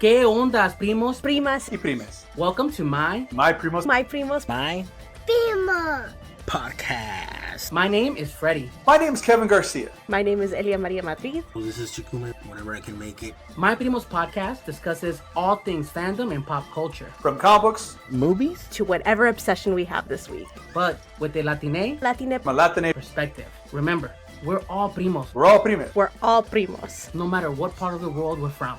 ¿Qué ondas, primos? Primas. Y primes. Welcome to My Primos. My Primos. My Primo podcast. My name is Freddie. My name's Kevin Garcia. My name is Elia Maria Madrid. Well, this is Chikume, whenever I can make it. My Primos podcast discusses all things fandom and pop culture. From comic books, Movies? To whatever obsession we have this week. But with a Latine Malatine. perspective. Remember, we're all primos. We're all primes. We're all primos. No matter what part of the world we're from.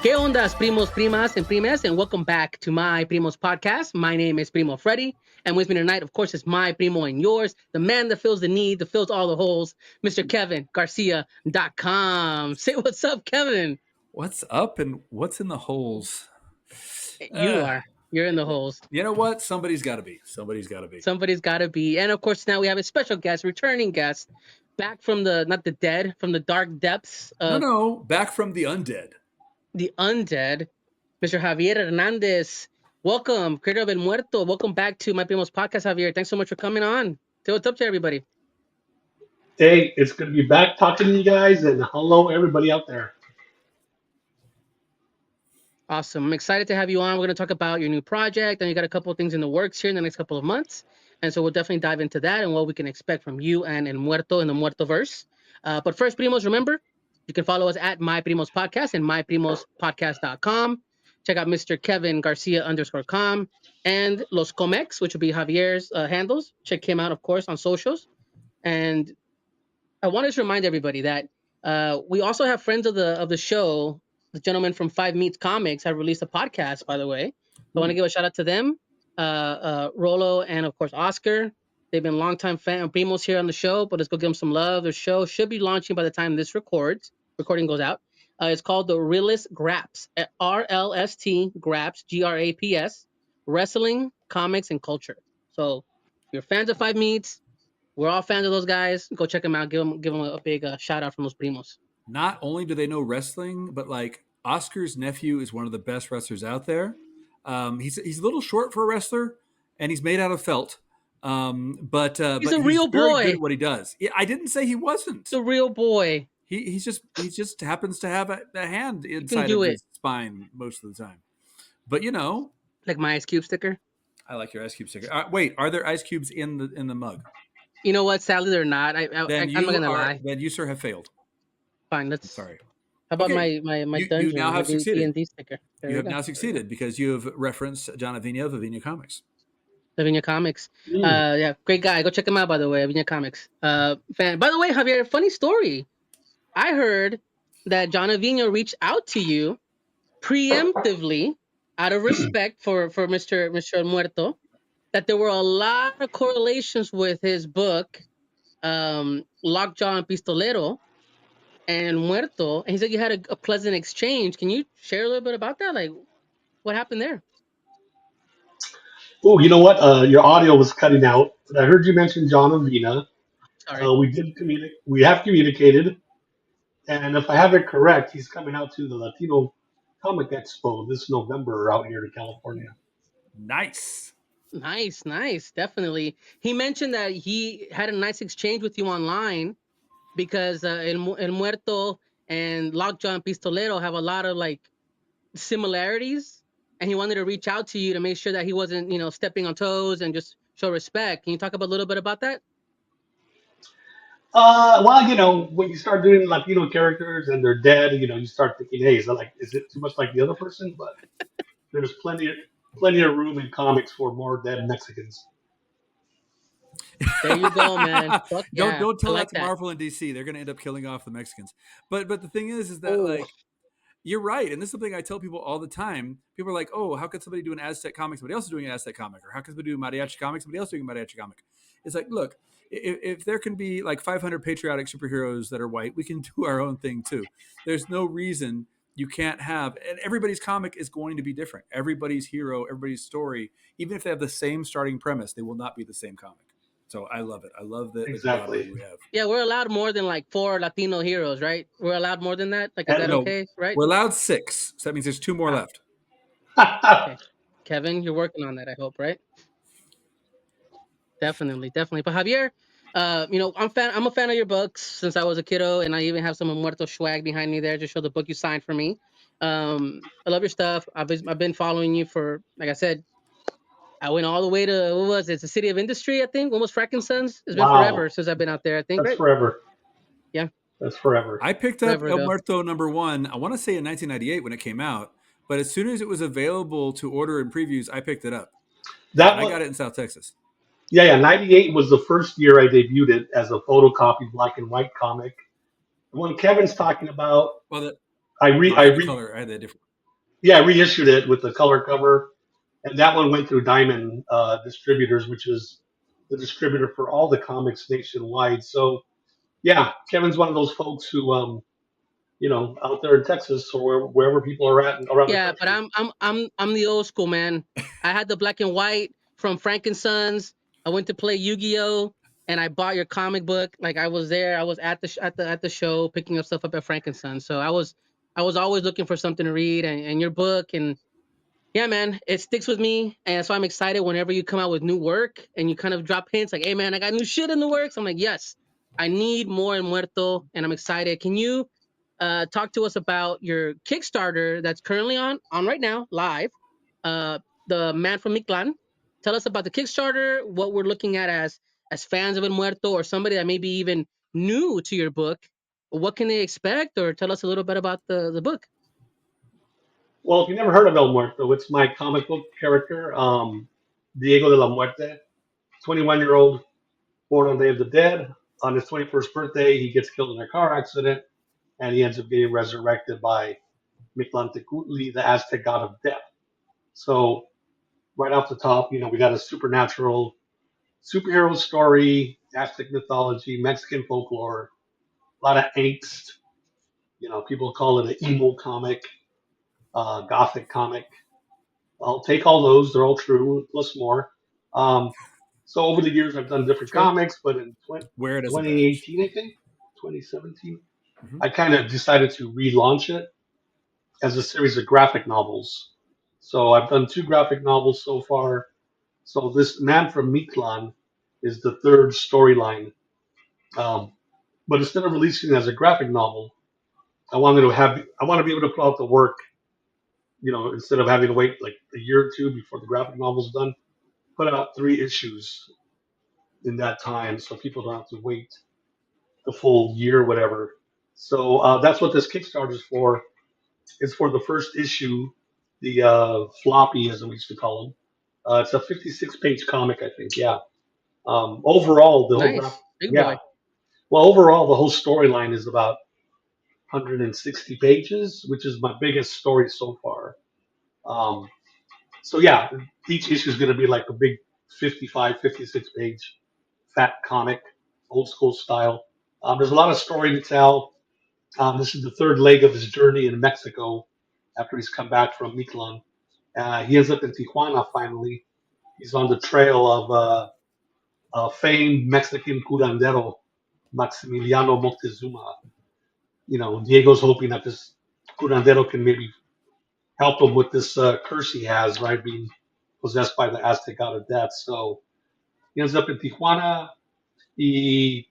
¿Qué ondas, primos, primas, and primes? And welcome back to My Primos podcast. My name is Primo Freddy. And with me tonight, of course, is my primo and yours, the man that fills the need, that fills all the holes, Mr. Kevin Garcia.com. Say what's up, Kevin. What's up and what's in the holes? You're in the holes. You know what? Somebody's got to be. Somebody's got to be. And of course, now we have a special guest, returning guest, back from not the dead, from the dark depths. Back from the undead. The undead, Mr. Javier Hernandez. Welcome, creator of El Muerto. Welcome back to My Primo's podcast, Javier. Thanks so much for coming on. Say what's up to everybody. Hey, it's good to be back talking to you guys, and hello, everybody out there. Awesome. I'm excited to have you on. We're going to talk about your new project, and you got a couple of things in the works here in the next couple of months. And so we'll definitely dive into that and what we can expect from you and El Muerto in the Muertoverse. But first, Primos, remember, you can follow us at My Primos Podcast and myprimospodcast.com. Check out Mr. Kevin Garcia _com and Los Comex, which will be Javier's handles. Check him out, of course, on socials. And I wanted to remind everybody that we also have friends of the show. The gentlemen from 5 Meets Comics have released a podcast, by the way. I want to give a shout out to them, Rolo and, of course, Oscar. They've been longtime primos here on the show, but let's go give them some love. Their show should be launching by the time this recording goes out. It's called The Realist Graps, RLST Graps, GRAPS, Wrestling, Comics, and Culture. So if you're fans of 5 Meets, we're all fans of those guys. Go check them out. Give them a big shout out from those primos. Not only do they know wrestling, but like Oscar's nephew is one of the best wrestlers out there. He's a little short for a wrestler, and he's made out of felt. But he's a real very boy. good at what he does. I didn't say he wasn't. He's a real boy. He just happens to have a hand inside of his spine most of the time. But like my Ice Cube sticker. I like your Ice Cube sticker. Wait, are there ice cubes in the mug? You know what? Sadly, they're not. I'm not gonna lie. Then you, sir, have failed. Fine. I'm sorry. How about my dungeon? You now have succeeded. D&D sticker. You have now succeeded because you have referenced John Avina of Avina Comics. Avina Comics. Yeah, great guy. Go check him out, by the way. Avina Comics. Fan. By the way, Javier, funny story. I heard that John Avina reached out to you preemptively out of respect for Mr. El Muerto, that there were a lot of correlations with his book, Lockjaw and Pistolero, and El Muerto, and he said you had a pleasant exchange. Can you share a little bit about that? Like, what happened there? Oh, you know what? Your audio was cutting out, but I heard you mention John Avina. Sorry. We did communicate. We have communicated, and if I have it correct, he's coming out to the Latino Comic Expo this November out here to California. Nice, definitely. He mentioned that he had a nice exchange with you online because El Muerto and Lockjaw and Pistolero have a lot of like similarities, and he wanted to reach out to you to make sure that he wasn't, stepping on toes and just show respect. Can you talk a little bit about that? Well, when you start doing Latino characters and they're dead, you start thinking, hey, is it too much like the other person? But there's plenty of room in comics for more dead Mexicans. There you go, man. Fuck yeah. Don't tell that to that. Marvel and DC. They're going to end up killing off the Mexicans. But the thing is that like you're right, and this is something I tell people all the time. People are like, "Oh, how could somebody do an Aztec comic? Somebody else is doing an Aztec comic, or how could somebody do a mariachi comic? Somebody else doing a mariachi comic." It's like, look, if there can be like 500 patriotic superheroes that are white, we can do our own thing too. There's no reason you can't have, and everybody's comic is going to be different. Everybody's hero, everybody's story, even if they have the same starting premise, they will not be the same comic. So I love it. I love the Exactly. we have. Yeah, we're allowed more than like 4 Latino heroes, right? We're allowed more than that. Like, is that okay? Right? We're allowed 6. So that means there's 2 more left. Okay. Kevin, you're working on that, I hope, right? Definitely. But Javier, I'm a fan of your books since I was a kiddo, and I even have some Muerto swag behind me there to show the book you signed for me. I love your stuff. I've been following you for, like I said, I went all the way to, what was it? It's the City of Industry, I think. Almost Frankensons. It's been Wow, forever since I've been out there. I think, that's right? forever. Yeah, That's forever. I picked up forever El ago. Muerto #1. I want to say in 1998 when it came out, but as soon as it was available to order in previews, I picked it up, That and I was got it in South Texas. yeah. 98 was the first year I debuted it as a photocopy black and white comic. The one Kevin's talking about, Well, I I had the re color. I had the different. yeah, I reissued it with the color cover, and that one went through Diamond Distributors, which is the distributor for all the comics nationwide. So yeah, Kevin's one of those folks who, out there in Texas or wherever people are at around the Yeah, but country. I'm the old school man. I had the black and white from Frankensons. I went to play Yu-Gi-Oh, and I bought your comic book. Like I was there. I was at the show picking up stuff up at Frankensons. So I was always looking for something to read, and your book, and yeah, man, it sticks with me, and so I'm excited whenever you come out with new work and you kind of drop hints like, "Hey, man, I got new shit in the works." I'm like, "Yes, I need more in Muerto," and I'm excited. Can you talk to us about your Kickstarter that's currently on right now, live? Uh, the man from Mictlan. Tell us about the Kickstarter, what we're looking at as fans of El Muerto or somebody that may be even new to your book. What can they expect, or tell us a little bit about the book? Well, if you never heard of El Muerto, it's my comic book character, Diego de la Muerte, 21-year-old, born on the Day of the Dead. On his 21st birthday, he gets killed in a car accident, and he ends up getting resurrected by Mictlan, the Aztec god of death. So right off the top, we got a supernatural superhero story, Aztec mythology, Mexican folklore, a lot of angst. People call it an emo comic, gothic comic. I'll take all those; they're all true, plus more. Um, so over the years, I've done different Sure. comics, but in Wear it as a badge. 2018, I think, 2017, Hmm. I kind of decided to relaunch it as a series of graphic novels. So I've done two graphic novels so far. So this Man from Mictlan is the third storyline. Um, but instead of releasing it as a graphic novel, I want to be able to put out the work, instead of having to wait like a year or two before the graphic novel's done. Put out 3 issues in that time, so people don't have to wait the full year, or whatever. So that's what this Kickstarter is for. It's for the first issue, the floppy, as we used to call them. It's a 56-page comic, I think. Yeah. Overall, the whole Nice, big yeah. boy. Well, overall, the whole storyline is about 160 pages, which is my biggest story so far. Um, so yeah, each issue is going to be like a big 55, 56-page fat comic, old school style. There's a lot of story to tell. This is the third leg of his journey in Mexico after he's come back from Mictlan. He ends up in Tijuana finally. He's on the trail of famed Mexican curandero, Maximiliano Moctezuma. Diego's hoping that this curandero can maybe help him with this curse he has, right? Being possessed by the Aztec god of death. So he ends up in Tijuana. He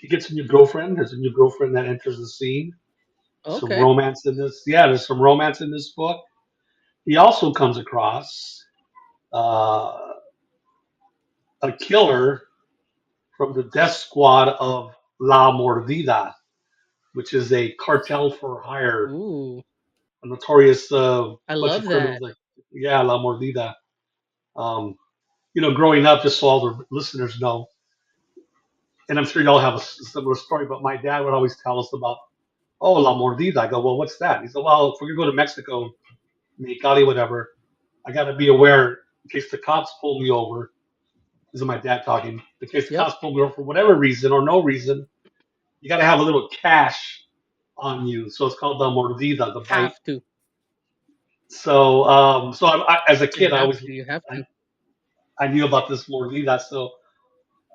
gets a new girlfriend. There's a new girlfriend that enters the scene. Some Okay. romance in this. Yeah, there's some romance in this book. He also comes across uh, a killer from the death squad of La Mordida, which is a cartel for hire, Ooh, a notorious I bunch love of criminals. that. Like, yeah, La Mordida. Um, growing up, just so all the listeners know, and I'm sure y'all have a similar story, but my dad would always tell us about, oh, La Mordida. I go, well, what's that? He said, well, if we're going to go to Mexico, Mexicali, whatever, I got to be aware in case the cops pull me over. This is my dad talking. In case the Yep. cops pull me over for whatever reason or no reason, you got to have a little cash on you. So it's called the mordida, the bite. Have to. So, as a You kid, have to. You have I, to. I knew about this mordida. So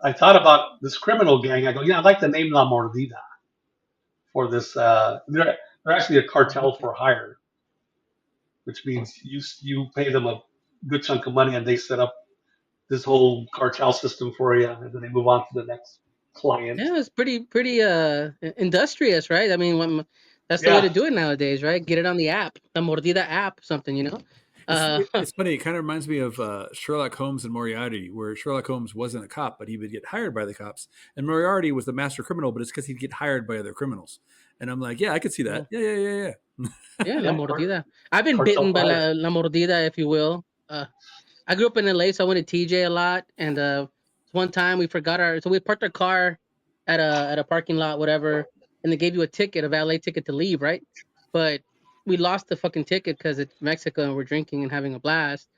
I thought about this criminal gang. I go, yeah, I'd like the name La Mordida for this. They're actually a I like cartel it. for hire, which means you pay them a good chunk of money and they set up this whole cartel system for you, and then they move on to the next. client. Yeah, it's pretty industrious, right? I mean, that's the way to Yeah. do it nowadays, right? Get it on the app, the Mordida app, something, you know. It's funny. It kind of reminds me of Sherlock Holmes and Moriarty, where Sherlock Holmes wasn't a cop, but he would get hired by the cops, and Moriarty was the master criminal, but it's because he'd get hired by other criminals. And I'm like, yeah, I could see that. Yeah. Yeah, La Yeah. Mordida. I've been Cartel bitten by fire. La Mordida, if you will. I grew up in LA, so I went to TJ a lot. And one time so we parked our car at a parking lot, whatever, and they gave you a valet ticket to leave, right? But we lost the fucking ticket because it's Mexico and we're drinking and having a blast.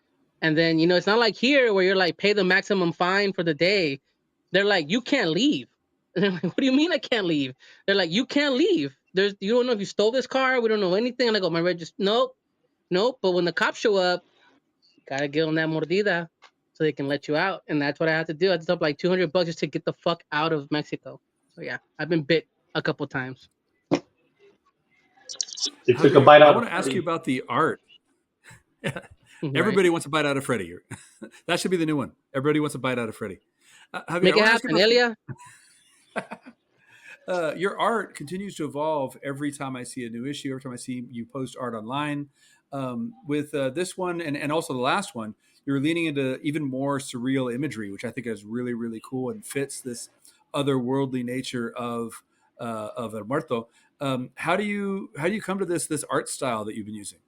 And then it's not like here where you're like pay the maximum fine for the day. They're like you can't leave. And they're like, what do you mean I can't leave? They're like you can't leave. You don't know if you stole this car. We don't know anything. And I go my register. Nope. But when the cops show up, gotta give them that mordida so they can let you out. And that's what I had to do. I had to top like $200 just to get the fuck out of Mexico. So yeah, I've been bit a couple times. They took a Javier, bite I out want of to ask you Freddy. about the art. Right. Everybody wants a bite out of Freddy. That should be the new one. Everybody wants a bite out of Freddy. Javier, I Make it want to ask you happen, about Elia. your art continues to evolve every time I see a new issue, every time I see you post art online. With this one and also the last one, you're leaning into even more surreal imagery, which I think is really, really cool and fits this otherworldly nature of El Muerto. How do you come to this art style that you've been using?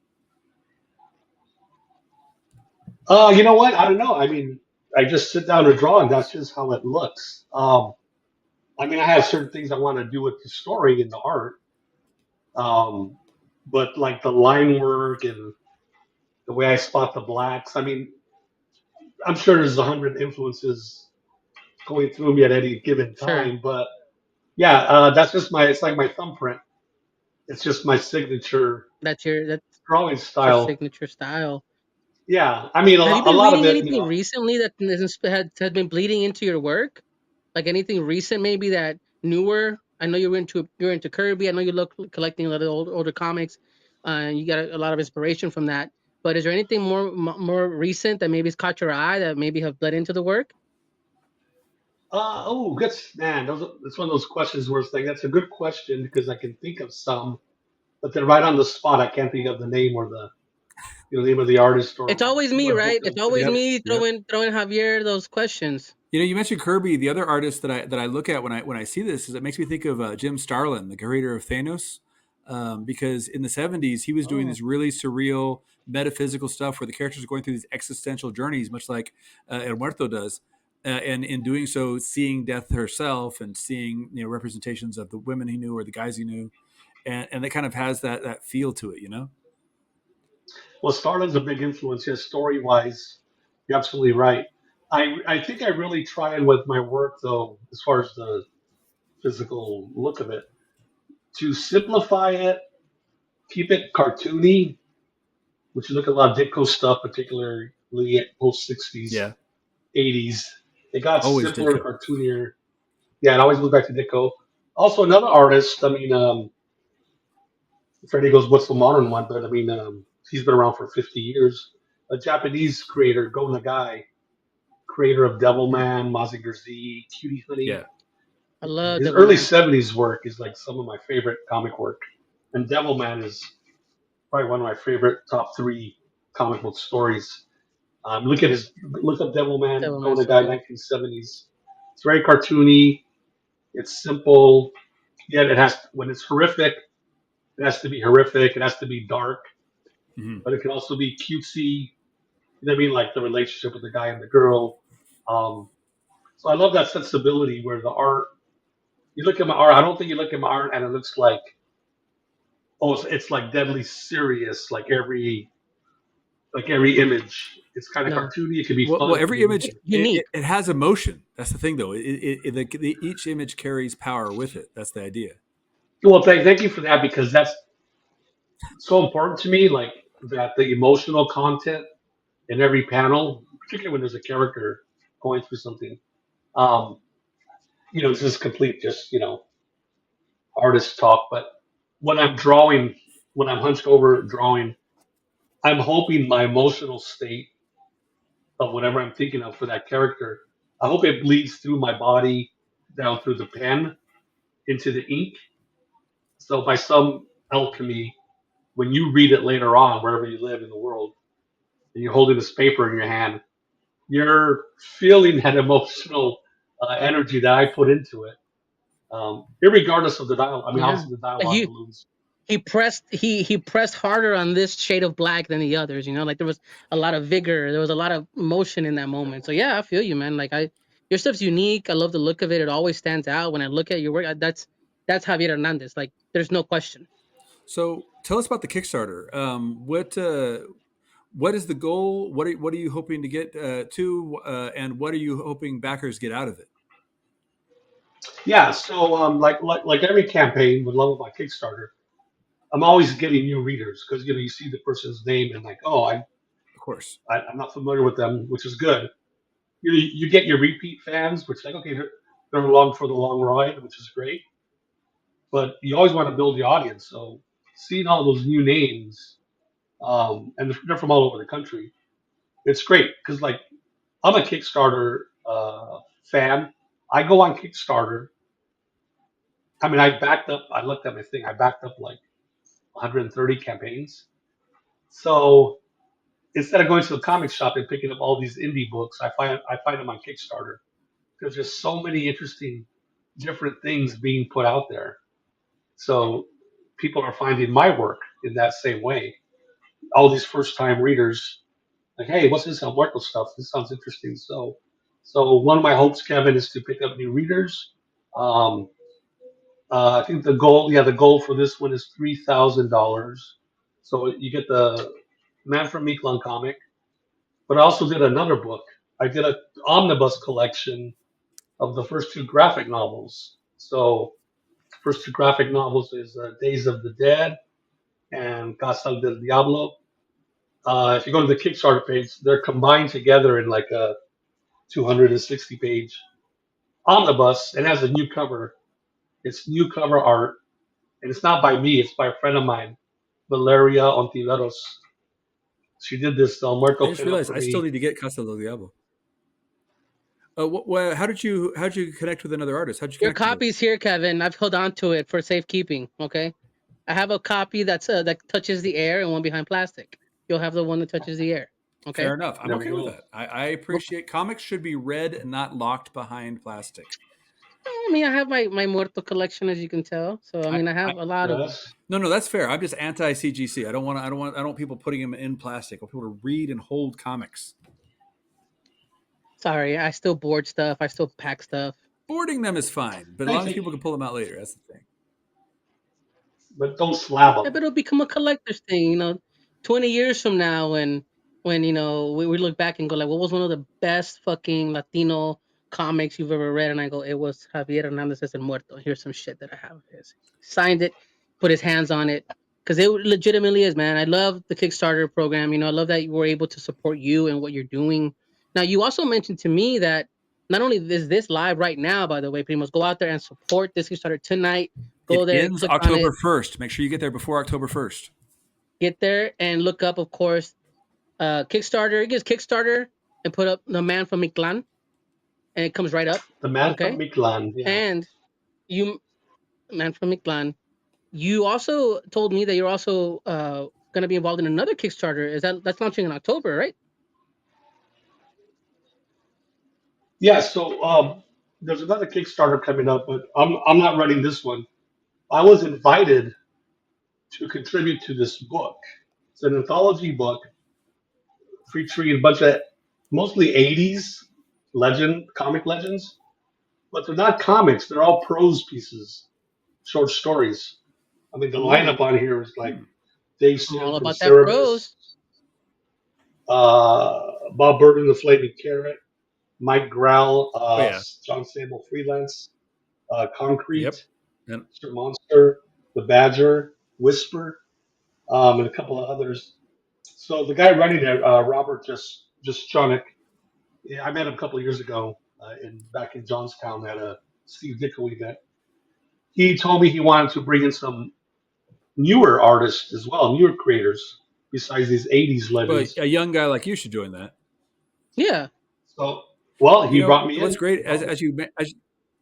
You know what? I don't know. I mean, I just sit down and draw, and that's just how it looks. I mean, I have certain things I want to do with the story and the art, um, but like the line work and the way I spot the blacks. I mean, I'm sure there's 100 influences going through me at any given Sure. time, but yeah, that's just my. It's like my thumbprint. It's just my signature That's drawing your style. signature style. Yeah, I mean, Have you a been lot of reading it, anything recently that has been bleeding into your work? Like anything recent, maybe that newer? I know you're into Kirby. I know you look collecting a lot of older comics, and you got a lot of inspiration from that. But is there anything more recent that maybe has caught your eye that maybe have bled into the work? Oh, good man. That's one of those questions where it's like that's a good question because I can think of some, but then right on the spot I can't think of the name or the name of the artist It's or always me, what book right? I'm It's always Yep. finishing. me Yep. throwing Javier those questions. You mentioned Kirby. The other artist that I look at when I see this is it makes me think of Jim Starlin, the creator of Thanos, because in the '70s he was doing Oh, this really surreal metaphysical stuff where the characters are going through these existential journeys, much like El Muerto does, and in doing so, seeing death herself and seeing representations of the women he knew or the guys he knew, and that kind of has that feel to it. Well, Starlin's a big influence, yes, story wise. You're absolutely right. I think I really try and with my work though, as far as the physical look of it, to simplify it, keep it cartoony, which you look at a lot of Ditko stuff, particularly at post '60s, Yeah, '80s. It got always simpler, Ditko. cartoonier. Yeah, it always goes back to Ditko. Also, another artist. I mean, Freddie goes, "What's the modern one?" But I mean, he's been around for 50 years. A Japanese creator, Go Nagai, creator of Devilman, Mazinger Z, Cutie Honey. Yeah. I love His early Devilman. '70s work is like some of my favorite comic work, and Devilman is probably one of my favorite top three comic book stories. Look up Devilman, Go Devilman's so Nagai, good. 1970s. It's very cartoony. It's simple. Yet it has when it's horrific, it has to be horrific. It has to be dark, Mhm. but it can also be cutesy. You know what I mean? Like the relationship with the guy and the girl. Um, so I love that sensibility where the art. You look at my art. I don't think you look at my art and it looks like it's like deadly serious. Like every image. It's kind of No, cartoony. It can be Well, fun. It can every be image it's unique. it has emotion. That's the thing, though. Each image carries power with it. That's the idea. well. Thank you for that because that's so important to me. Like that the emotional content in every panel, particularly when there's a character going through something. Um, this is complete just artist talk. But when I'm drawing, when I'm hunched over drawing, I'm hoping my emotional state of whatever I'm thinking of for that character, I hope it bleeds through my body. down through the pen into the ink. So by some alchemy, when you read it later on, wherever you live in the world, and you're holding this paper in your hand, you're feeling that emotional energy that I put into it, irregardless of the dialogue. I mean, Yeah. obviously the Like dialogue balloons. he pressed harder on this shade of black than the others, you know, like there was a lot of vigor, there was a lot of emotion in that moment. So yeah, I feel you, man. Like your stuff's unique. I love the look of it. It always stands out when I look at your work. That's Javier Hernandez. Like there's no question. So tell us about the Kickstarter. What is the goal? What are you hoping to get to, and what are you hoping backers get out of it? Yeah, so like every campaign with Love My Kickstarter, I'm always getting new readers because you see the person's name and like, oh, Of course. I'm not familiar with them, which is good. You get your repeat fans, which like okay, they're along for the long ride, which is great. But you always want to build the audience. So seeing all those new names, and they're from all over the country, it's great because like I'm a Kickstarter fan. I go on Kickstarter. I mean, I backed up. I looked at my thing. I backed up like 130 campaigns. So instead of going to the comic shop and picking up all these indie books, I find them on Kickstarter. There's just so many interesting, different things being put out there. So people are finding my work in that same way. All these first-time readers, like, hey, what's this El Muerto stuff? This sounds interesting. So one of my hopes, Kevin, is to pick up new readers. Um, I think the goal for this one is $3,000. So you get the Man from Mictlan comic, but I also did another book. I did an omnibus collection of the first two graphic novels. So first two graphic novels is Days of the Dead and Casa del Diablo. If you go to the Kickstarter page, they're combined together in like a 260 page omnibus and has a new cover. It's new cover art, and it's not by me. It's by a friend of mine, Valeria Ontiveros. She did this I Muerto just pinup realized for I still me. need to get Casa del Diablo. How did you connect with another artist? How did you Your connect with them? copy's here, Kevin. I've held on to it for safekeeping. Okay, I have a copy that touches the air and one behind plastic. You'll have the one that touches the air. Okay. Fair enough. I'm There we okay with go. that. I appreciate comics should be read and not locked behind plastic. I mean, I have my Muerto collection, as you can tell. So I I, mean, I I have a lot of them. Yes. no, that's fair. I'm just anti CGC. I don't want people putting them in plastic. I want people to read and hold comics. Sorry, I still board stuff. I still pack stuff. Boarding them is fine, but as I long as think, people can pull them out later, that's the thing. but don't slab Yeah, them. but it'll become a collector's thing, 20 years from now when we look back and go like, what was one of the best fucking Latino comics you've ever read? And I go, it was Javier Hernandez El Muerto. Here's some shit that I have of his. Signed it, put his hands on it. Because it legitimately is, man. I love the Kickstarter program. I love that you were able to support you and what you're doing. Now, you also mentioned to me that not only is this live right now, by the way, Primos, go out there and support this Kickstarter tonight. It Go there, ends click on October it, 1st. Make sure you get there before October 1st. get there and look up, of course, Kickstarter. It gives Kickstarter and put up the man from Mictlan, and it comes right up. The man from Okay, Mictlan, yeah. and you, man from Mictlan, you also told me that you're also going to be involved in another Kickstarter. That's launching in October, right? Yeah, so there's another Kickstarter coming up, but I'm not running this one. I was invited to contribute to this book. It's an anthology book featuring a bunch of mostly 80s comic legends, but they're not comics. They're all prose pieces, short stories. I mean, the Ooh, lineup on here is like Hmm. Dave I'm Sim all from about that Cerebus, prose. Bob Burton, The Flaming Carrot, Mike Grell, Oh yeah. John Sable Freelance, Concrete, Yep. And Mr. Monster, The Badger, Whisper, and a couple of others. So the guy running it, Robert just Jonick, yeah, I met him a couple of years ago back in Johnstown at a Steve Ditko event. He told me he wanted to bring in some newer artists as well, newer creators besides these '80s well, legends. a young guy like you should join that. Yeah, So, well, You he know brought me what's in. great He brought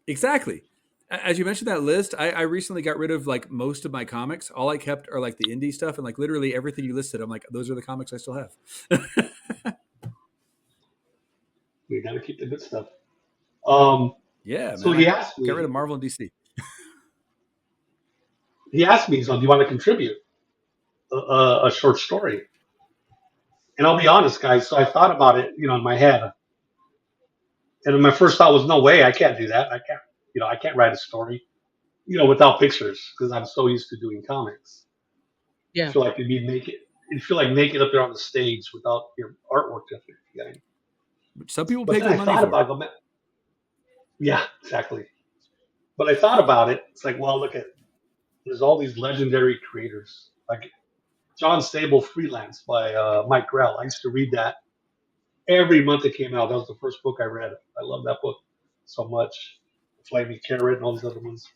me. Exactly. As you mentioned that list, I recently got rid of like most of my comics. All I kept are like the indie stuff, and like literally everything you listed. I'm like, those are the comics I still have. You got to keep the good stuff. Um, Yeah, so man. he I asked got rid me. of Marvel and DC. He asked me, so do you want to contribute a short story? And I'll be honest, guys. So I thought about it, in my head, and my first thought was, no way, I can't do that. I can't, I can't write a story, without pictures because I'm so used to doing comics. I Yeah. feel like it'd be naked. You feel like naked up there on the stage without your artwork up there. Which some people But pay then I good money thought for. about it. Yeah, exactly. But I thought about it. It's like, well, look at there's all these legendary creators like John Sable Freelance by Mike Grell. I used to read that every month it came out. That was the first book I read. I love that book so much. Flaming Carrot and all these other ones.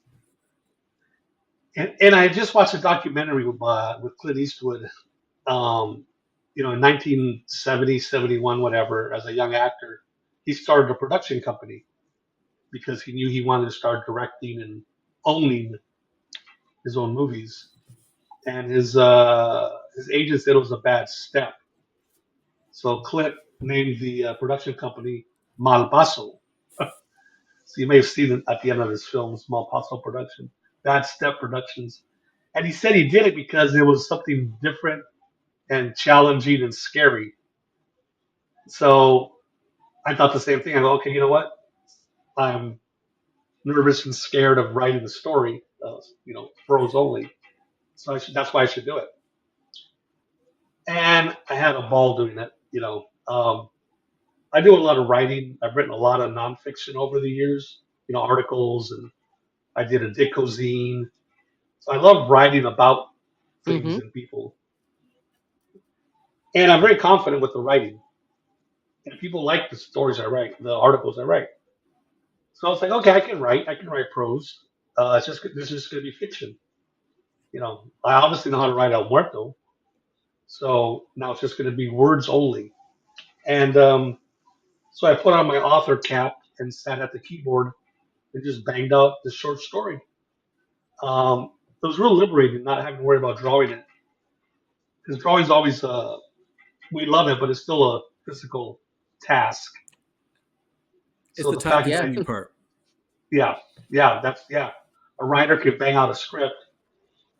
And I just watched a documentary with Clint Eastwood, um, in 1970, 71, whatever, as a young actor. He started a production company because he knew he wanted to start directing and owning his own movies. And his agent said it was a bad step. So Clint named the production company Malpaso. So you may have seen it at the end of his films, Malpaso Production, Bad Step Productions. And he said he did it because it was something different and challenging and scary. So I thought the same thing. I go, okay, you know what? I'm nervous and scared of writing the story, prose only. So that's why I should do it. And I had a ball doing it. I do a lot of writing. I've written a lot of nonfiction over the years, articles, and I did a Dickozine. So I love writing about things Mm-hmm. and people. And I'm very confident with the writing. And people like the stories I write, the articles I write. So I was like, okay, I can write. I can write prose. This is just going to be fiction. I obviously know how to write El Muerto. So now it's just going to be words only. And so I put on my author cap and sat at the keyboard and just banged out this short story. It was real liberating not having to worry about drawing it because drawing's always we love it, but it's still a physical task. It's So the the time fact that Yeah. consuming part. yeah, a writer could bang out a script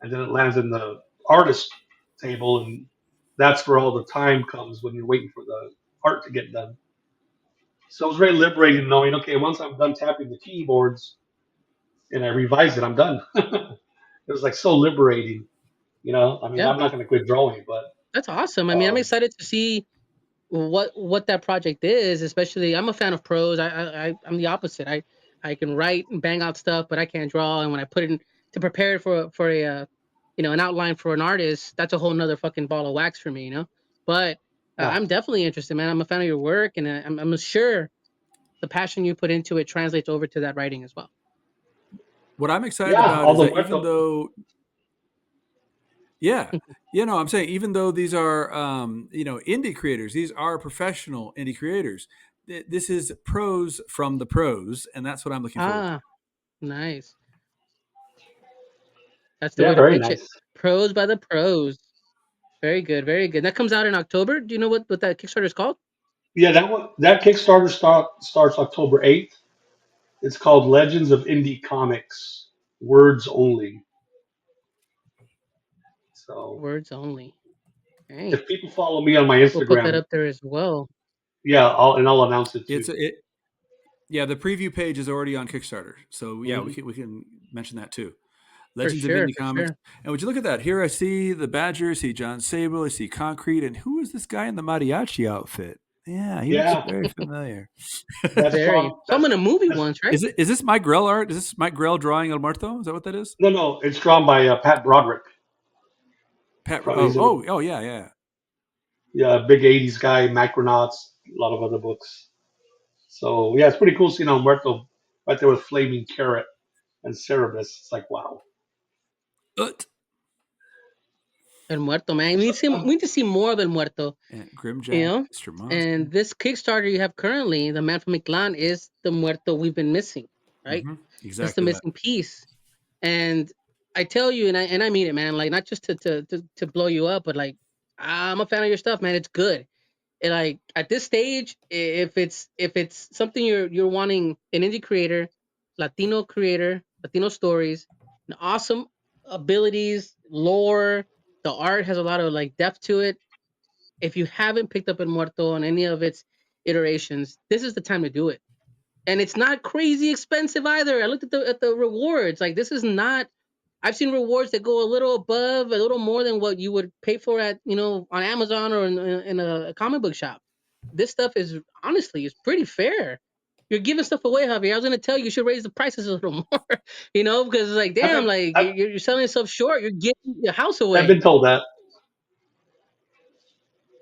and then it lands in the artist table, and that's where all the time comes when you're waiting for the art to get done. So it was very liberating knowing, okay, once I'm done tapping the keyboards and I revise it, I'm done. It was like so liberating. I mean, Yeah. I'm not going to quit drawing, but That's awesome. I mean, I'm um, excited to see what that project is. Especially, I'm a fan of prose. I'm the opposite. I can write and bang out stuff, but I can't draw. And when I put it in to prepare for a an outline for an artist, that's a whole nother fucking ball of wax for me. But yeah, I'm definitely interested, man. I'm a fan of your work, and I'm sure the passion you put into it translates over to that writing as well. What I'm excited yeah. about is Although that even though, yeah, no, I'm saying even though these are, indie creators, these are professional indie creators. This is pros from the pros, and that's what I'm looking forward to. Ah, nice. That's the yeah, way to very pitch it. nice. Pros by the pros. Very good, very good. That comes out in October. Do you know what that Kickstarter is called? Yeah, that Kickstarter starts October 8th. It's called Legends of Indie Comics, words only. So Words only. Hey, if people follow me on my we'll put that Instagram, up there as well. yeah, I'll announce it too. Yeah, the preview page is already on Kickstarter, so yeah, Mhm. we can mention that too. For Legends of sure, Indie for Comics. sure. And would you look at that? Here I see the Badger, I see John Sable, I see Concrete, and who is this guy in the mariachi outfit? Yeah, he looks Yeah, very familiar. that's Very. drawn. So I'm That's in a movie that's once, right? Is this Mike Grell art? Is this Mike Grell drawing El Muerto? Is that what that is? no. It's drawn by Pat Broderick. Pat. He's in Yeah, yeah. yeah, big '80s guy, Micronauts, a lot of other books. So yeah, it's pretty cool seeing Alberto right there with Flaming Carrot and Cerebus. It's like wow. Ut. El Muerto, man. So, We need to see more of El Muerto, And you Grimjack, know? Mr. Monster. And this Kickstarter you have currently, the man from Mictlan, is the Muerto we've been missing. right? That's the Exactly that. missing piece. And I tell you, and I mean it, man. Like not just to blow you up, but like I'm a fan of your stuff, man. It's good. And like at this stage, if it's something you're wanting, an indie creator, Latino stories, an awesome abilities, lore, the art has a lot of like depth to it. If you haven't picked up El Muerto on any of its iterations, this is the time to do it. And it's not crazy expensive either. I looked at the rewards. Like this is not. I've seen rewards that go a little above, a little more than what you would pay for at on Amazon or in a comic book shop. This stuff is honestly is pretty fair. You're giving stuff away, Javier. I was gonna tell you, you should raise the prices a little more, because it's like, I've damn, been like I've, you're selling yourself short. You're giving your house I've away. been told that.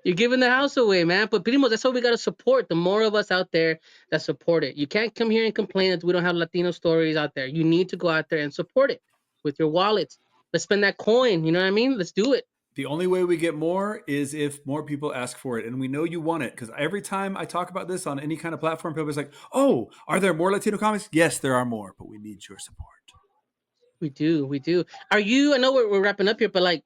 You're giving the house away, man. But Primos, that's what we gotta support. The more of us out there that support it. You can't come here and complain that we don't have Latino stories out there. You need to go out there and support it with your wallets. Let's spend that coin. You know what I mean? Let's do it. The only way we get more is if more people ask for it. And we know you want it because every time I talk about this on any kind of platform, people are like, oh, are there more Latino comics? Yes, there are more, but we need your support. We do. We do. Are you? I know we're wrapping up here, but like,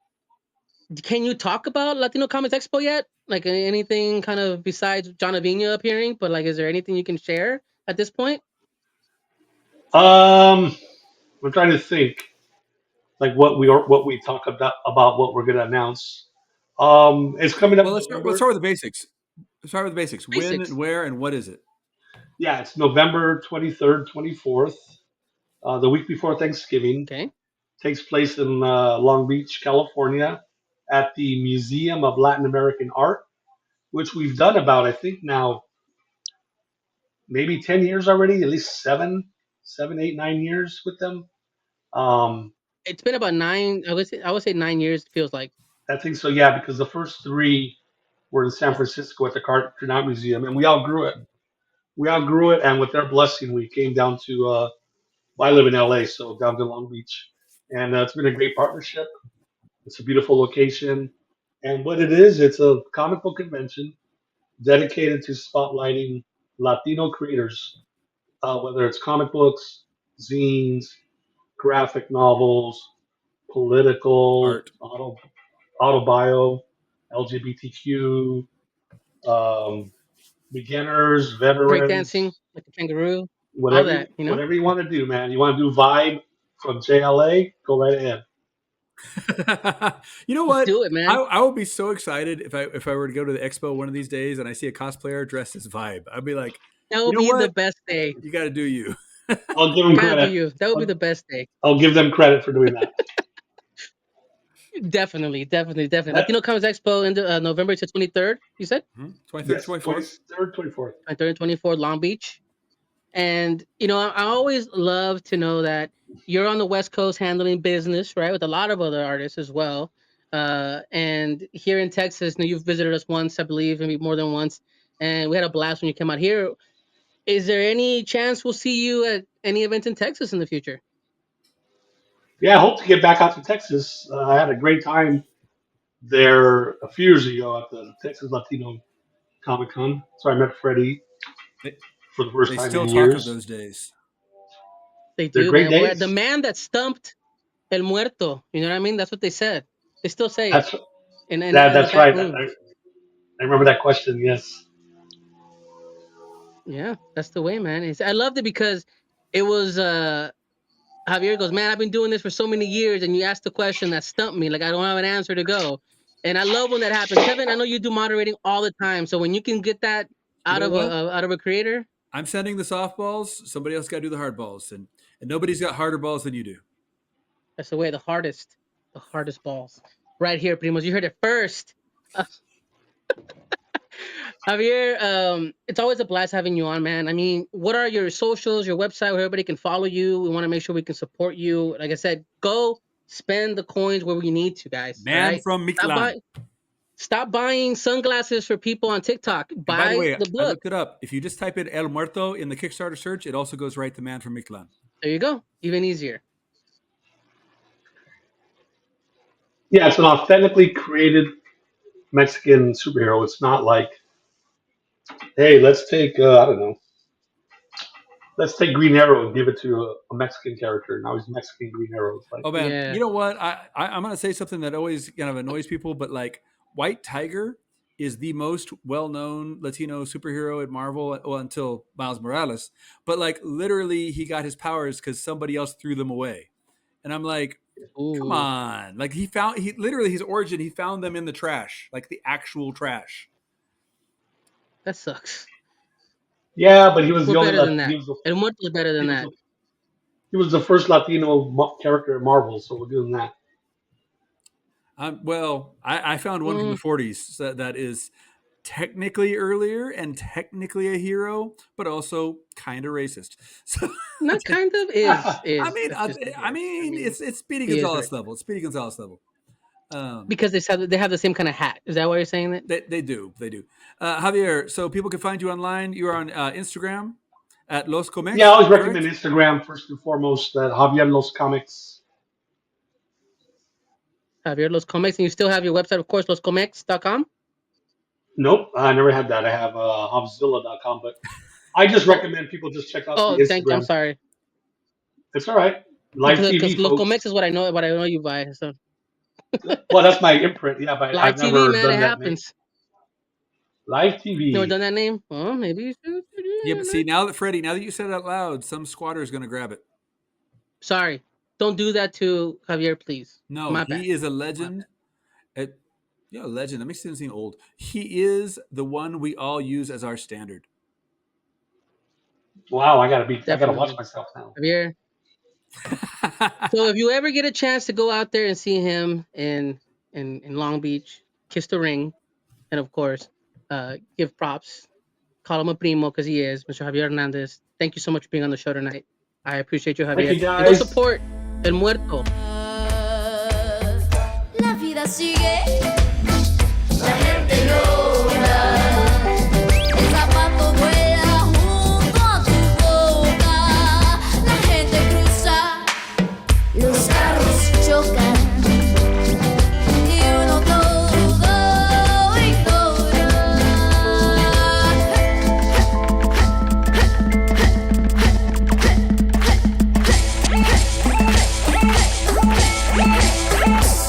can you talk about Latino Comics Expo yet? Like anything kind of besides John Avina appearing? But like, is there anything you can share at this point? Um, I'm trying to think like what we talk about what we're gonna announce. It's coming up Well, let's November. start with the basics. Let's start with the basics. When and Basics. where and what is it? Yeah, it's November 23rd, 24th, the week before Thanksgiving. Okay. Takes place in Long Beach, California, at the Museum of Latin American Art, which we've done about I think now maybe 10 years already, at least 7, 8, 9 years with them. Um, It's been about nine. I would say 9 years. It feels like. I think so, yeah, because the first three were in San Francisco at the Cartoon Art Museum, and we outgrew it. We outgrew it, and with their blessing, we came down to. Well, I live in LA, so down to Long Beach, and it's been a great partnership. It's a beautiful location, and what it is, it's a comic book convention dedicated to spotlighting Latino creators, whether it's comic books, zines, graphic novels, political, Art. autobio, LGBTQ, um, beginners, Breakdancing, veterans, like a kangaroo, all whatever that. whatever you want to do, man. You want to do vibe from JLA? Go right ahead. You know Let's what? do it, man. I will be so excited if I were to go to the expo one of these days and I see a cosplayer dressed as Vibe. I'd be like, That you would know be the what? best day. You got to do you. I'll give them Gotta do credit. you. That would be I'll, the best day. I'll give them credit for doing that. Definitely, definitely, definitely. That Latino Comics Expo in November to 23rd. You said 23rd, yes, 24th. 23rd, 24th. 23rd and 24th, Long Beach. And I always love to know that you're on the West Coast handling business, right, with a lot of other artists as well. And here in Texas, you've visited us once, I believe, maybe more than once, and we had a blast when you came out here. Is there any chance we'll see you at any events in Texas in the future? Yeah, I hope to get back out to Texas. I had a great time there a few years ago at the Texas Latino Comic Con. So I met Freddie They, for the first they time still in talk of years. those days. They They're do, great man. The days. man that stumped El Muerto, you know what I mean? That's what they said. They still say it That's in the that's back right. room. I remember that question. Yes. Yeah, that's the way, man. I loved it because it was Javier goes, man, I've been doing this for so many years, and you asked the question that stumped me. Like I don't have an answer to go, and I love when that happens. Kevin, I know you do moderating all the time, so when you can get that You out know of what? out of a creator, I'm sending the softballs. Somebody else got to do the hard balls, and nobody's got harder balls than you do. that's the way. The hardest balls, right here, Primos. You heard it first. Javier, it's always a blast having you on, man. I mean, what are your socials, your website where everybody can follow you? We want to make sure we can support you. Like I said, go spend the coins where we need to, guys. All Man right. from Stop Mictlan. buying stop buying sunglasses for people on TikTok. And by the Buy way, the I book. looked it up. If you just type in El Muerto in the Kickstarter search, it also goes right to Man from Mictlan. There you go. Even easier. Yeah, it's an authentically created Mexican superhero. It's not like, hey, let's take I don't know, let's take Green Arrow and give it to a Mexican character. Now he's Mexican Green Arrow. It's like, Oh man, Yeah. you know what? I'm gonna say something that always kind of annoys people, but like White Tiger is the most well-known Latino superhero at Marvel, well, until Miles Morales. But like literally, he got his powers because somebody else threw them away, and I'm like, come Ooh, on! Like he literally his origin, he found them in the trash, like the actual trash. that sucks. yeah, but he was We're the only better than Lat- that. El Muerto is better he than was that. the, he was the first Latino character in Marvel, so we're doing that. Well, I found one from the Mm, 40s that is technically earlier and technically a hero, but also kind of racist. So, not kind of I is. mean, Let's just be I here. I mean, mean, it's Speedy he is Gonzalez right level. It's Speedy Gonzalez level. because they have the same kind of hat. Is that why you're saying that? They do. Javier, so people can find you online. You're on Instagram at Los Yeah, I Comex, always recommend correct? Instagram first and foremost. Javier Los Comics. Javier Los Comex, and you still have your website, of course, loscomex.com. Nope, I never had that. I have Hubzilla.com, but I just Oh, recommend people just check out the oh, I'm Instagram. sorry, It's all right. Live because TV, Los Comex folks. is what I know you by. So Well, that's my imprint. Yeah, but live I've TV, never man, it done that name. happens. Live Never TV. done that name? Oh, maybe you should. Yeah, but see now that you said it out loud, some squatter is going to grab it. Sorry, don't do that to Javier, please. No, My bad. he is a My bad. legend. At, yeah, a legend. That makes him seem old. He is the one we all use as our standard. Wow, I gotta watch Definitely, myself now. Javier. So if you ever get a chance to go out there and see him in Long Beach, kiss the ring, and of course, give props. Call him a primo because he is, Mr. Javier Hernandez. Thank you so much for being on the show tonight. I appreciate you, Thank you, Javier. And go guys. support El Muerto. La vida sigue, la gente llora, el zapato vuela junto a tu boca, la gente cruza, los carros chocan y uno todo ignora.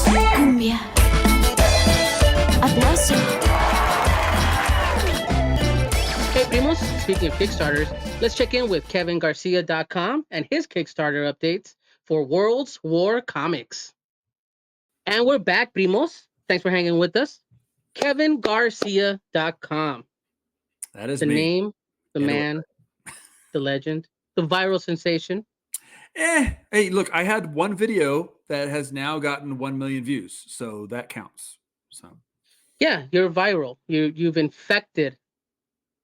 Cumbia. Aplauso. Hey, Primos, speaking of Kickstarters, let's check in with KevinGarcia.com and his Kickstarter updates for World's War Comics. And we're back, Primos. Thanks for hanging with us. KevinGarcia.com. That is The me. name, the And man, the legend, the viral sensation. Hey, look, I had one video that has now gotten 1 million views, so that counts. So Yeah, you're viral. You've infected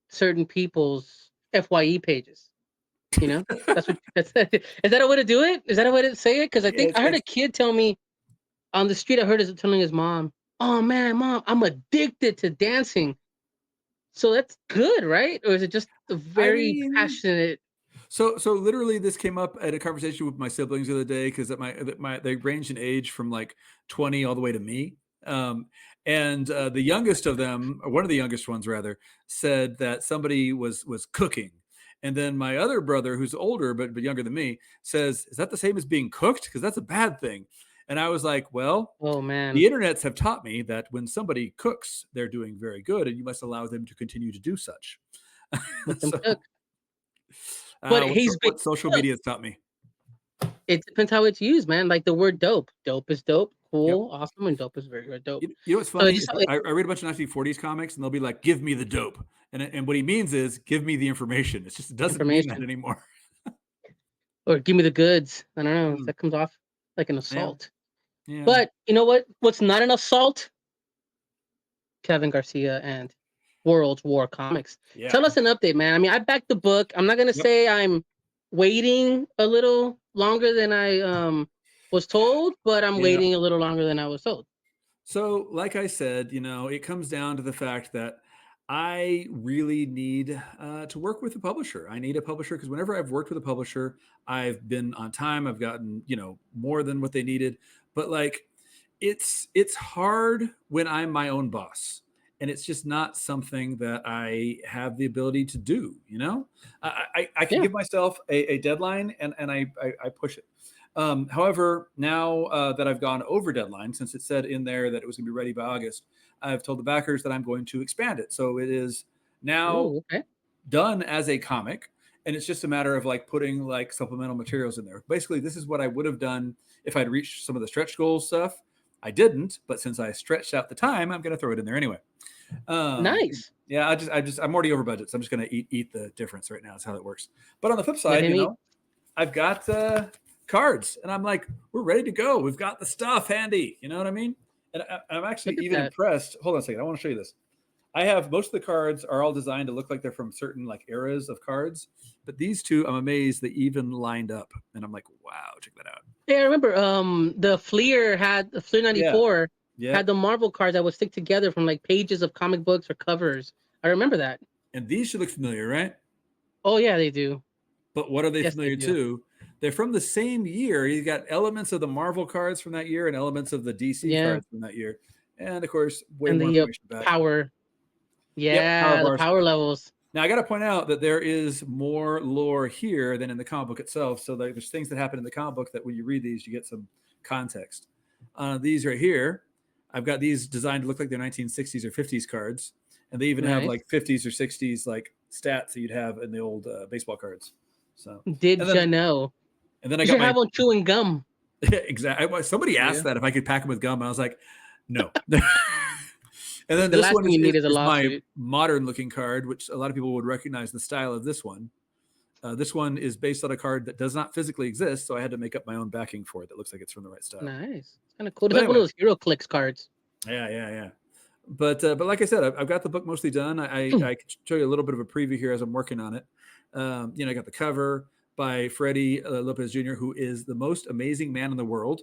certain people's FYE pages. You know, that's is that a way to do it? Is that a way to say it? Because I think it's, I heard a it's kid tell me on the street. I heard it telling his mom, "Oh man, mom, I'm addicted to dancing." So that's good, right? Or is it just a I very mean, passionate? so literally this came up at a conversation with my siblings the other day because they range in age from like 20 all the way to me. And the youngest of them, or one of the youngest ones rather, said that somebody was cooking. And then my other brother, who's older but younger than me, says, "Is that the same as being cooked? Because that's a bad thing." And I was like, "Well, Oh man, the internets have taught me that when somebody cooks, they're doing very good, and you must allow them to continue to do such." let them So cook. But he's been what social cooked. media has taught me. It depends how it's used, man. Like the word dope. Dope is dope, Yep. cool, awesome, and dope is very, very dope. You know what's So funny it's is just like I read a bunch of 1940s comics, and they'll be like, "Give me the dope," and what he means is, "Give me the information." It's just it doesn't mean that information, anymore. or give me the goods. I don't know. Mm, That comes off like an yeah, assault. yeah, But you know what? What's not an assault? Kevin Garcia and World War Comics. yeah. Tell us an update, man. I mean, I backed the book. I'm not gonna Yep. say I'm waiting a little longer than I was told, but I'm Yeah. waiting a little longer than I was told. So, like I said, it comes down to the fact that I really need to work with a publisher. I need a publisher because whenever I've worked with a publisher, I've been on time. I've gotten more than what they needed. But like, it's hard when I'm my own boss, and it's just not something that I have the ability to do. I can Yeah. give myself a deadline, and I push it. However, now that I've gone over deadline, since it said in there that it was going to be ready by August, I've told the backers that I'm going to expand it. So it is now Ooh, okay. done as a comic, and it's just a matter of like putting like supplemental materials in there. Basically, this is what I would have done if I'd reached some of the stretch goal stuff. I didn't, but since I stretched out the time, I'm going to throw it in there anyway. Nice. Yeah, I'm already over budget, so I'm just going to eat the difference right now. That's how that works. But on the flip Let side, him eat. I've got cards, and I'm like, we're ready to go. We've got the stuff handy. You know what I mean? And I'm actually Look at even that. impressed. Hold on a second. I want to show you this. I have most of the cards are all designed to look like they're from certain like eras of cards, but these two, I'm amazed they even lined up, and I'm like, wow, check that out. Yeah, I remember the Fleer 94 Yeah, had the Marvel cards that would stick together from like pages of comic books or covers. I remember that. and these should look familiar, right? Oh yeah, they do. But what are they Yes, they familiar do. to? They're from the same year. You got elements of the Marvel cards from that year and elements of the DC Yeah. cards from that year, and of course, way And more the information back. power. Yeah, the bars. power levels. Now, I got to point out that there is more lore here than in the comic book itself. So there's things that happen in the comic book that when you read these, you get some context. These right here, I've got these designed to look like they're 1960s or 50s cards, and they even have Nice. like 50s or 60s like stats that you'd have in the old baseball cards. So Did and then- you know? and then I You got should my have one chewing gum. exactly. Somebody asked that if I could pack them with gum, and I was like, no. And then The this last one thing you need is is a my lawsuit. modern-looking card, which a lot of people would recognize the style of this one. This one is based on a card that does not physically exist, so I had to make up my own backing for it that looks like it's from the right style. Nice. It's kind of cool. It's But like one of anyway. those Hero Clicks cards. Yeah. But like I said, I've got the book mostly done. I can show you a little bit of a preview here as I'm working on it. I got the cover by Freddie Lopez Jr., who is the most amazing man in the world.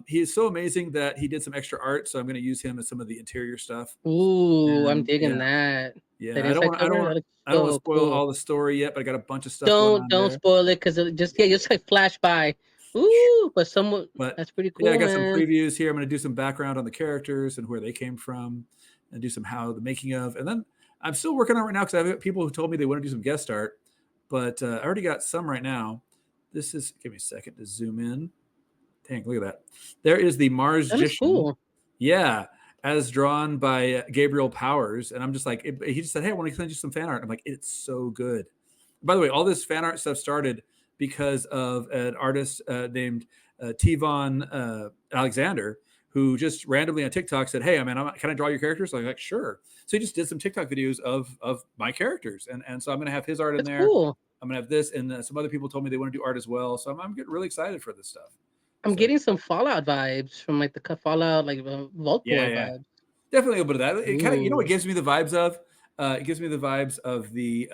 He is so amazing that he did some extra art, so I'm going to use him as some of the interior stuff. Ooh, I'm And, digging that. Yeah, That I don't inside want cover, that looks to so spoil cool. all the story yet, but I got a bunch of stuff. going on Don't there. spoil it because just like flash by. Ooh, but But that's pretty cool, yeah, I got man. some previews here. I'm going to do some background on the characters and where they came from, and do some how the making of. And then I'm still working on it right now because I have people who told me they want to do some guest art, but I already got some right now. This is, give me a second to zoom in. Dang, look at that. There is the Mars That is Magician. cool. Yeah, as drawn by Gabriel Powers. And I'm just like, he just said, hey, I want to send you some fan art. I'm like, it's so good. By the way, all this fan art stuff started because of an artist named Tivon Alexander, who just randomly on TikTok said, hey, can I draw your characters? I was like, sure. So he just did some TikTok videos of my characters. And so I'm going to have his art in That's there. cool. I'm going to have this. And some other people told me they want to do art as well. So I'm getting really excited for this stuff. I'm So- getting some Fallout vibes from like the Fallout, like Vault Boy Yeah. vibes. Definitely a little bit of that. It kind of, you know what Ooh. gives me the vibes of? It gives me the vibes of the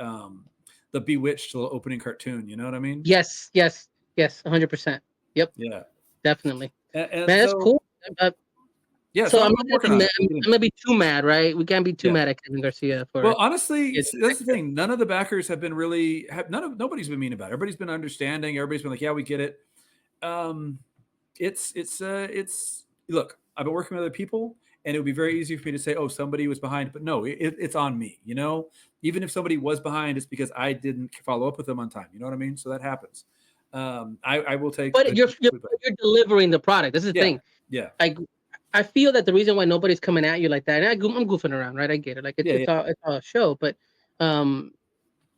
Bewitched little opening cartoon. You know what I mean? Yes, 100%. Yep, Yeah. definitely. And Man, that's so- cool. Yeah. So I'm working on it. I'm gonna be too mad, right? We can't be too Yeah. mad at Kevin Garcia for. Well, honestly, It's- that's the thing. None of the backers have been nobody's been mean about it. Everybody's been understanding. Everybody's been like, yeah, we get it. It's look, I've been working with other people, and it would be very easy for me to say, oh, somebody was behind, but no, it's on me. Even if somebody was behind, it's because I didn't follow up with them on time. You know what I mean? So that happens. I will take. But you're delivering the product. This is the Yeah. thing. Yeah. I feel that the reason why nobody's coming at you like that, and I'm goofing around, right? I get it. Like it's all a show, but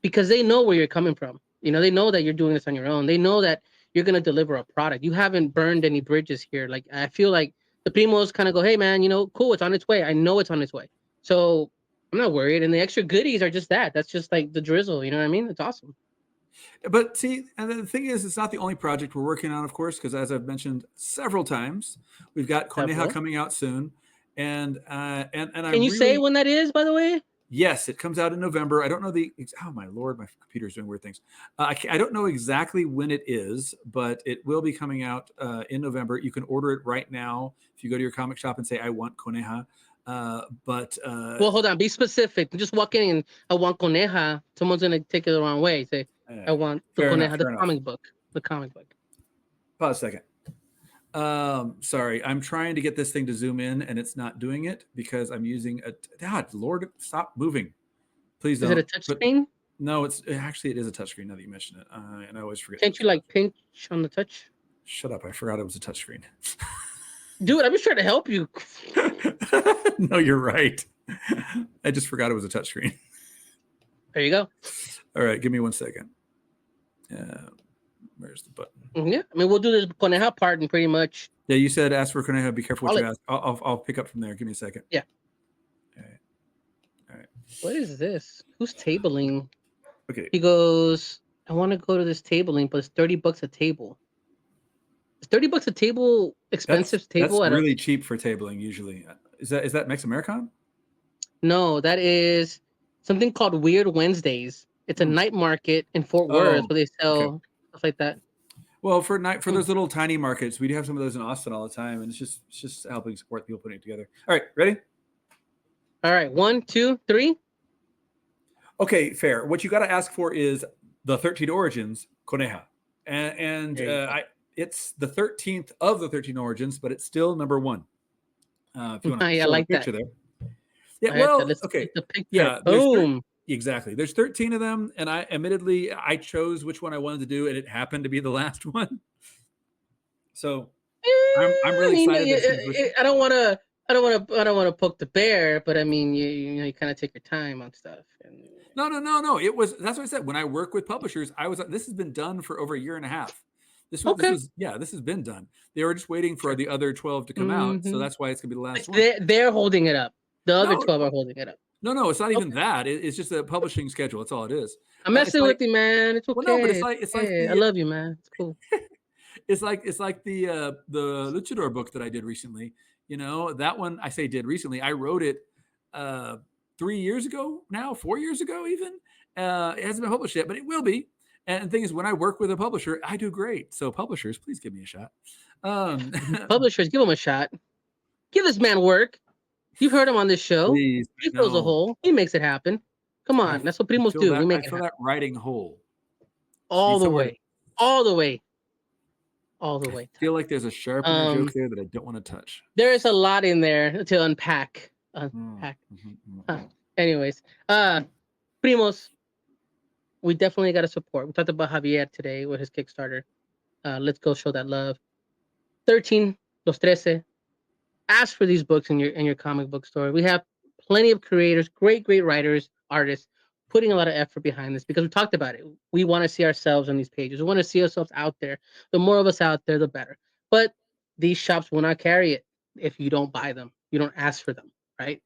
because they know where you're coming from. They know that you're doing this on your own. They know that you're gonna deliver a product. You haven't burned any bridges here. Like I feel like the Primos kind of go, hey man, cool, it's on its way. I know it's on its way. So I'm not worried. And the extra goodies are just that. That's just like the drizzle. You know what I mean? It's awesome. But see, and the thing is, it's not the only project we're working on, of course, because as I've mentioned several times, we've got Coneja coming out soon, and Can you say when that is, by the way? Yes, it comes out in November. I don't know oh my Lord, my computer's doing weird things. I don't know exactly when it is, but it will be coming out in November. You can order it right now if you go to your comic shop and say, I want Coneja. Well, hold on, be specific. Just walk in and I want Coneja. Someone's gonna take it the wrong way. Say, I want the Coneja, the comic book. Pause a second. Sorry, I'm trying to get this thing to zoom in, and it's not doing it because I'm using a. God, Lord, stop moving, please Is it don't. a touch But screen? no, actually it is a touchscreen now that you mention it, and I always forget. Can't you like pinch on the touch? Shut up! I forgot it was a touchscreen. Dude, I'm just trying to help you. No, you're right. I just forgot it was a touchscreen. There you go. All right, give me 1 second. Where's the button? Yeah, I mean, we'll do this Coneja part and pretty much. Yeah, you said ask for Conejo. Be careful what I'll you ask. I'll pick up from there. Give me a second. Yeah. All right. What is this? Who's tabling? Okay. He goes, I want to go to this tabling, but it's $30 a table. Is $30 a table expensive table? That's really cheap for tabling usually. Is that Mex American? No, that is something called Weird Wednesdays. It's a night market in Fort Worth where they sell stuff like that. Well, for those little tiny markets, we do have some of those in Austin all the time, and it's just helping support people putting it together. All right, ready? All right, 1, 2, 3. Okay, fair. What you got to ask for is the 13 origins Coneja, and it's the 13th of the 13 origins, but it's still number 1. If you want to show like the picture that. there. Yeah, well, okay. The picture. Yeah, boom. Exactly. There's 13 of them, and I chose which one I wanted to do, and it happened to be the last one. So I'm really excited. I don't want to poke the bear, but I mean, you kind of take your time on stuff. No. That's what I said. When I work with publishers, this has been done for over a year and a half. This has been done. They were just waiting for the other 12 to come out, so that's why it's gonna be the last one. They're holding it up. The other 12 are holding it up. No, it's not even that. It's just a publishing schedule. That's all it is. I'm messing with you, man. It's okay. Well, no, but it's like I love you, man. It's cool. it's like the Luchador book that I did recently. You know, that one I say did recently. I wrote it 3 years ago now, 4 years ago even. It hasn't been published yet, but it will be. And the thing is, when I work with a publisher, I do great. So publishers, please give me a shot. Publishers, give him a shot. Give this man work. You've heard him on this show. Please, he fills a hole. He makes it happen. Come on, that's what Primos do. We make it happen. That writing hole. All the way. I feel like there's a sharp joke there that I don't want to touch. There is a lot in there to unpack. Anyways, Primos, we definitely got to support. We talked about Javier today with his Kickstarter. Let's go show that love. 13, Los 13. Ask for these books in your comic book store. We have plenty of creators, great writers, artists, putting a lot of effort behind this because we talked about it. We want to see ourselves on these pages. We want to see ourselves out there. The more of us out there, the better. But these shops will not carry it if you don't buy them. You don't ask for them, right?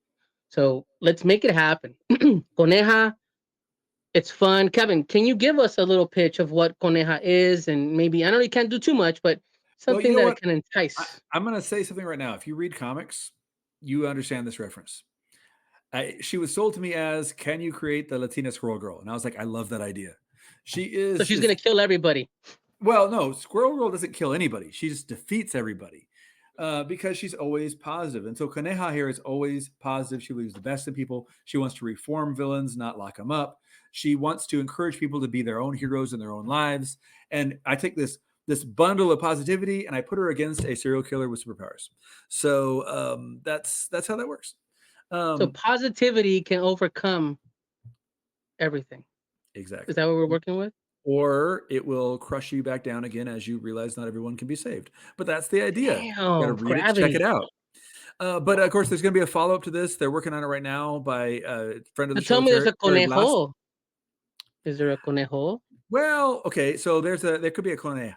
So let's make it happen. Coneja, it's fun. Kevin, can you give us a little pitch of what Coneja is? And maybe, I know you can't do too much, but something that can entice. I'm going to say something right now. If you read comics, you understand this reference. She was sold to me as, can you create the Latina Squirrel Girl? And I was like, I love that idea. She is. So she's going to kill everybody. Well, no, Squirrel Girl doesn't kill anybody. She just defeats everybody because she's always positive. And so Coneja here is always positive. She believes the best in people. She wants to reform villains, not lock them up. She wants to encourage people to be their own heroes in their own lives. And I take this bundle of positivity and I put her against a serial killer with superpowers. So that's how that works. So positivity can overcome everything. Exactly. Is that what we're working with? Or it will crush you back down again as you realize not everyone can be saved. But that's the idea. Damn, you gotta read it, check it out. But of course, there's going to be a follow-up to this. They're working on it right now by a friend of the show. Tell me there's a conejo. Is there a conejo? Well, okay. So there could be a conejo.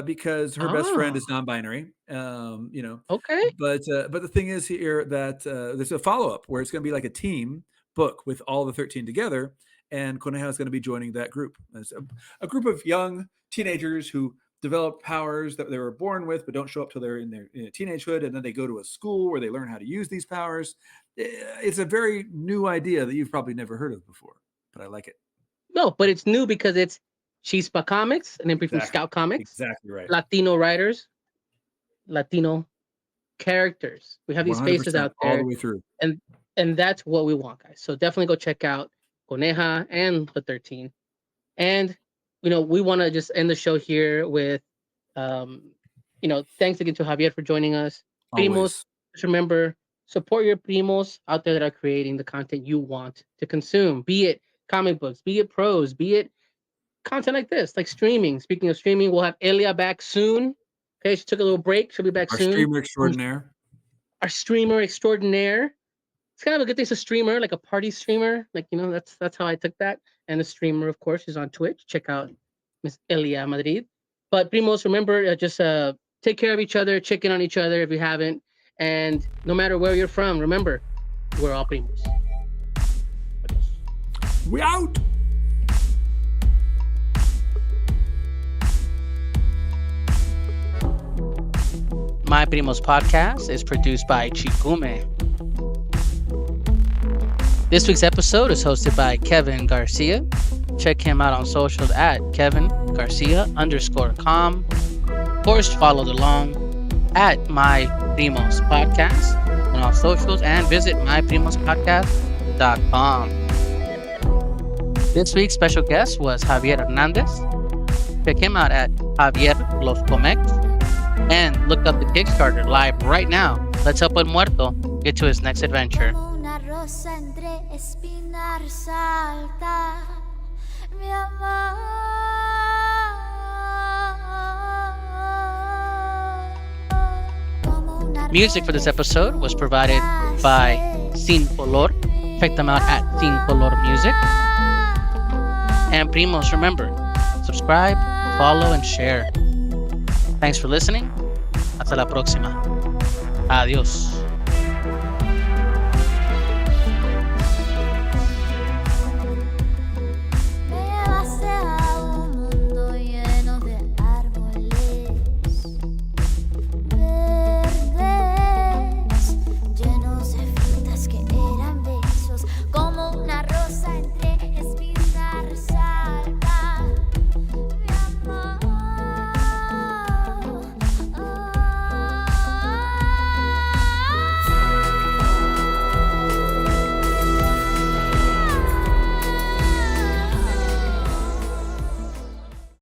Because her best friend is non-binary, Okay. But the thing is here that there's a follow-up where it's going to be like a team book with all the 13 together, and Coneja is going to be joining that group. It's a group of young teenagers who develop powers that they were born with, but don't show up till they're in their teenagehood, and then they go to a school where they learn how to use these powers. It's a very new idea that you've probably never heard of before, but I like it. No, but it's new because it's Chispa Comics, an entry from Scout Comics. Exactly right. Latino writers, Latino characters. We have these faces out there all the way through, and that's what we want, guys. So definitely go check out Coneja and the 13. And we want to just end the show here with thanks again to Javier for joining us. Primos, Always. just remember, support your primos out there that are creating the content you want to consume, be it comic books, be it prose, be it content like this, like streaming. Speaking of streaming, we'll have Elia back soon. Okay, she took a little break. She'll be back Our soon. streamer extraordinaire. Our streamer extraordinaire. It's kind of a good thing. It's a streamer, like a party streamer. Like, that's how I took that. And the streamer, of course, is on Twitch. Check out Miss Elia Madrid. But Primos, remember, just take care of each other, check in on each other if you haven't. And no matter where you're from, remember, we're all primos. We out. My Primos podcast is produced by Chikume. This week's episode is hosted by Kevin Garcia. Check him out on socials at Kevin Garcia_com. Of course, follow along at My Primos Podcast on all socials and visit myprimospodcast.com. This week's special guest was Javier Hernandez. Check him out at Javier Los Comex and look up the Kickstarter live right now. Let's help El Muerto get to his next adventure. Una rosa entre espinar salta, mi amor. Music for this episode was provided by Sin Color. Check them out at Sin Color Music. And Primos, remember, subscribe, follow, and share. Thanks for listening. Hasta la próxima. Adiós.